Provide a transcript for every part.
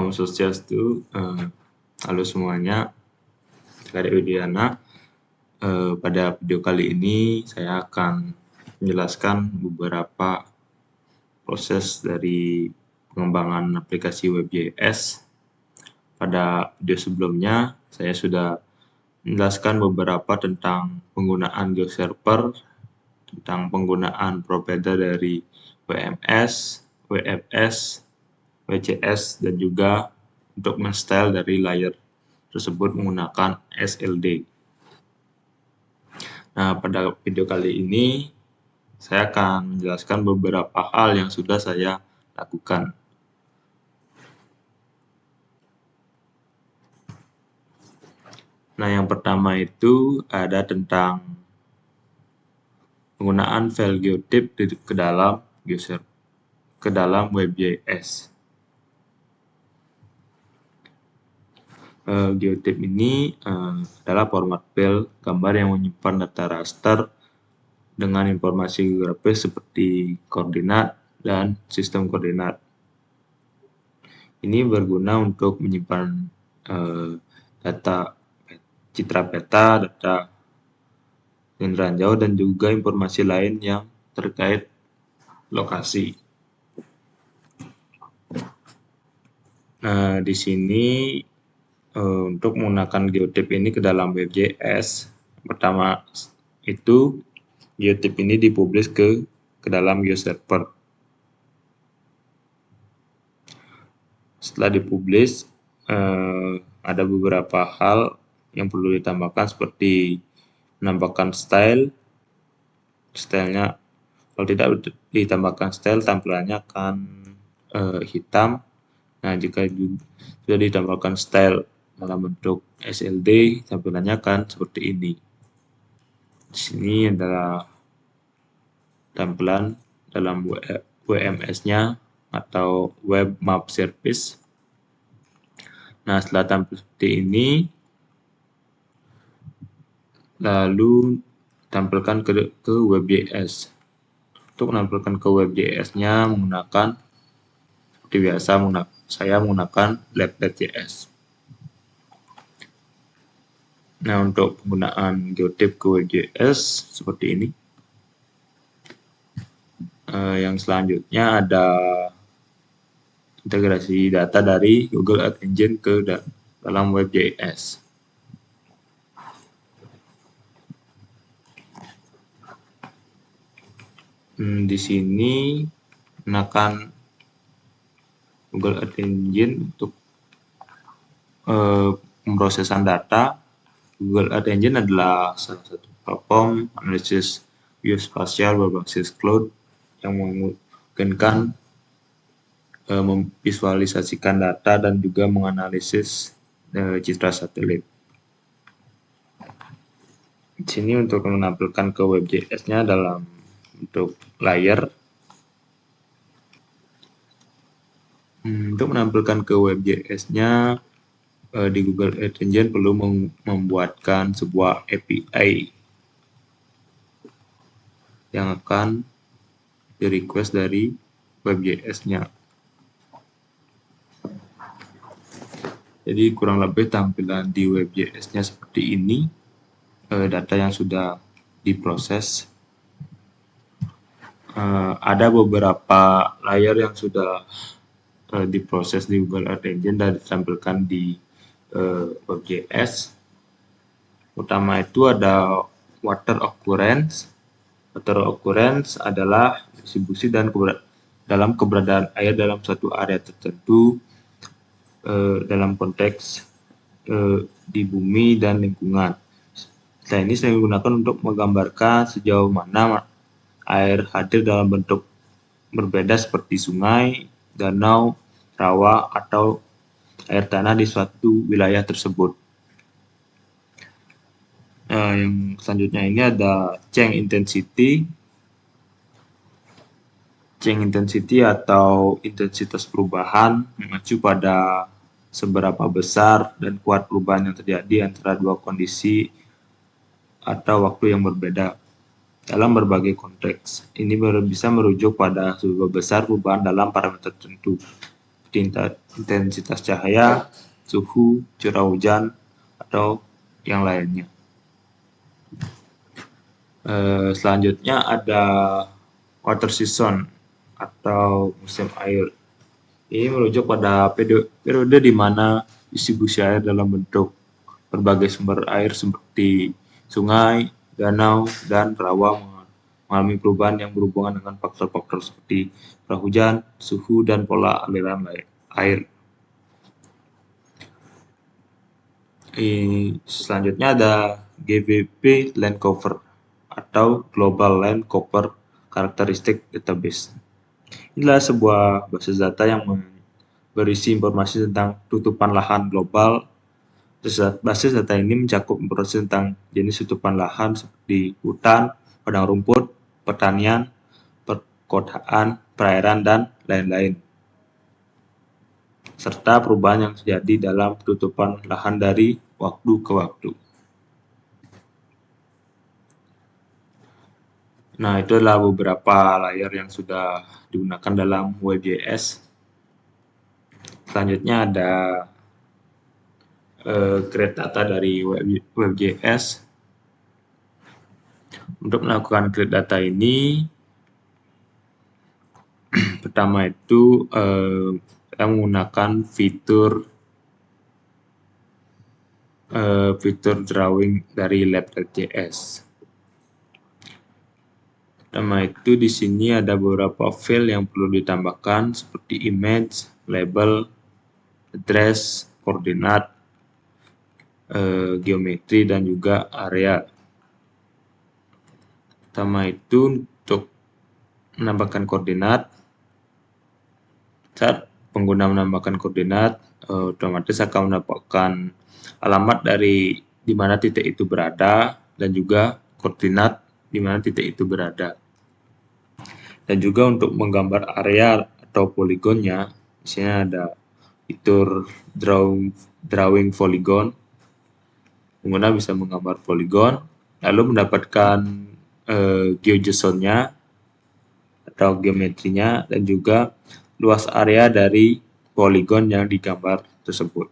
Om Swastiastu, halo semuanya, saya Adik Widiana. Pada video kali ini saya akan menjelaskan beberapa proses dari pengembangan aplikasi WebJS. Pada video sebelumnya saya sudah menjelaskan beberapa tentang penggunaan GeoServer, tentang penggunaan provider dari WMS, WFS, WCS, dan juga untuk men-style dari layer tersebut menggunakan SLD. Nah, pada video kali ini saya akan menjelaskan beberapa hal yang sudah saya lakukan. Nah, yang pertama itu ada tentang penggunaan file geotip ke dalam GeoServer, ke dalam WebJS. Geotip ini adalah format file gambar yang menyimpan data raster dengan informasi geografis seperti koordinat dan sistem koordinat. Ini berguna untuk menyimpan data citra peta, data kedengaran jauh, dan juga informasi lain yang terkait lokasi. Nah, di sini untuk menggunakan geotip ini ke dalam WebJS, pertama itu geotip ini dipublish ke dalam GeoServer. Setelah dipublish, ada beberapa hal yang perlu ditambahkan seperti menambahkan stylenya. Kalau tidak ditambahkan style, tampilannya akan hitam. Nah, jika sudah ditambahkan style dalam bentuk SLD, tampilannya akan seperti ini. Di sini adalah tampilan dalam WMS-nya atau Web Map Service. Nah, setelah tampil seperti ini, lalu tampilkan ke WebJS. Untuk menampilkan ke WebJS-nya menggunakan, seperti biasa, saya menggunakan lab.js. Nah, untuk penggunaan geotip ke WebJS seperti ini. Yang selanjutnya ada integrasi data dari Google Earth Engine ke dalam WebJS. Di sini gunakan Google Earth Engine untuk pemrosesan data. Google Earth Engine adalah salah satu platform analisis geospasial berbasis cloud yang memungkinkan memvisualisasikan data dan juga menganalisis citra satelit. Di sini untuk menampilkan ke WebJS-nya dalam bentuk layer. Untuk menampilkan ke WebJS-nya di Google Earth Engine perlu membuatkan sebuah API yang akan di-request dari WebJS-nya. Jadi kurang lebih tampilan di WebJS-nya seperti ini. Data yang sudah diproses. Ada beberapa layer yang sudah diproses di Google Earth Engine dan ditampilkan di WebJS. Utama itu ada water occurrence. Water occurrence adalah distribusi dan dalam keberadaan air dalam suatu area tertentu dalam konteks di bumi dan lingkungan. Setelah ini saya gunakan untuk menggambarkan sejauh mana air hadir dalam bentuk berbeda seperti sungai, danau, rawa, atau air tanah di suatu wilayah tersebut. Yang selanjutnya ini ada change intensity. Change intensity atau intensitas perubahan mengacu pada seberapa besar dan kuat perubahan yang terjadi antara dua kondisi atau waktu yang berbeda dalam berbagai konteks. Ini bisa merujuk pada seberapa besar perubahan dalam parameter tertentu. intensitas cahaya, suhu, curah hujan, atau yang lainnya. Selanjutnya ada water season atau musim air. Ini merujuk pada periode di mana distribusi air dalam bentuk berbagai sumber air seperti sungai, danau, dan rawa mengalami perubahan yang berhubungan dengan faktor-faktor seperti curah hujan, suhu, dan pola aliran air. Selanjutnya ada GWP Land Cover atau Global Land Cover Characteristic Database. Inilah sebuah basis data yang berisi informasi tentang tutupan lahan global. Basis data ini mencakup informasi tentang jenis tutupan lahan seperti hutan, padang rumput, pertanian, perkotaan, perairan, dan lain-lain, serta perubahan yang terjadi dalam tutupan lahan dari waktu ke waktu. Nah, itu adalah beberapa layer yang sudah digunakan dalam WebJS. Selanjutnya ada create data dari WebJS. Untuk melakukan create data ini, pertama itu kita menggunakan fitur drawing dari lab.js. Pertama itu di sini ada beberapa file yang perlu ditambahkan seperti image, label, address, koordinat, geometri, dan juga area. Pertama itu untuk menambahkan koordinat. Saat pengguna menambahkan koordinat, otomatis akan mendapatkan alamat dari di mana titik itu berada dan juga koordinat di mana titik itu berada. Dan juga untuk menggambar area atau poligonnya, di sini ada fitur drawing polygon. Pengguna bisa menggambar poligon, lalu mendapatkan GeoJSON-nya atau geometrinya dan juga luas area dari poligon yang digambar tersebut.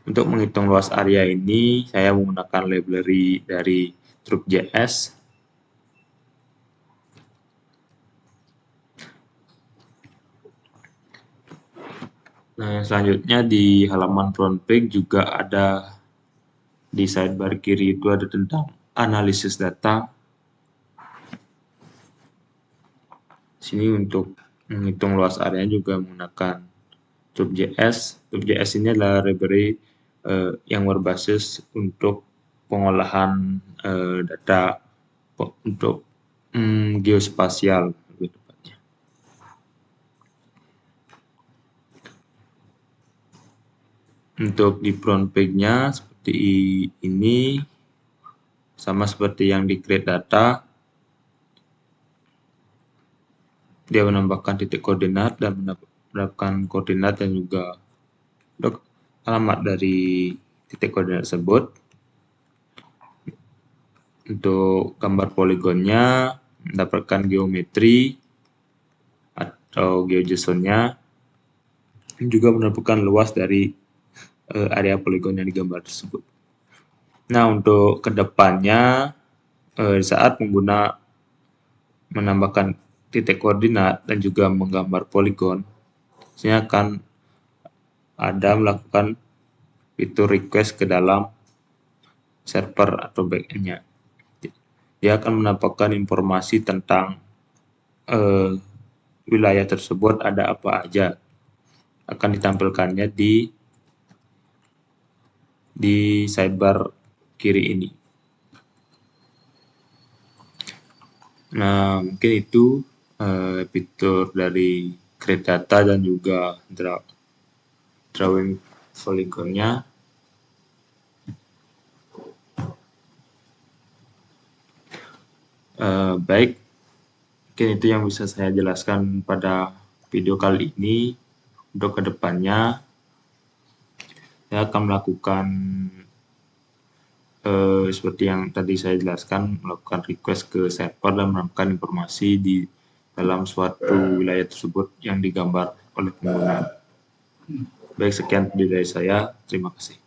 Untuk menghitung luas area ini, saya menggunakan library dari Drop.js. Nah, selanjutnya di halaman front page juga ada di sidebar kiri itu ada tentang analisis data. Sini untuk menghitung luas area juga menggunakan Drop.js. Drop.js ini adalah library yang berbasis untuk pengolahan data untuk geospasial. Untuk di front page-nya seperti ini, sama seperti yang di create data, dia menambahkan titik koordinat dan mendapatkan koordinat dan juga alamat dari titik koordinat tersebut. Untuk gambar poligonnya, mendapatkan geometri atau GeoJSON-nya, juga mendapatkan luas dari area poligon yang digambar tersebut. Nah, untuk kedepannya, saat pengguna menambahkan titik koordinat dan juga menggambar poligon, ini akan ada melakukan fitur request ke dalam server atau backend-nya. Dia akan mendapatkan informasi tentang wilayah tersebut ada apa aja. Akan ditampilkannya di sidebar kiri ini. Nah, mungkin itu fitur dari create data dan juga drawing polygonnya. Baik, mungkin itu yang bisa saya jelaskan pada video kali ini. Untuk kedepannya, saya akan melakukan seperti yang tadi saya jelaskan, melakukan request ke server dan melakukan informasi di dalam suatu wilayah tersebut yang digambar oleh pengguna. Baik, sekian dari saya. Terima kasih.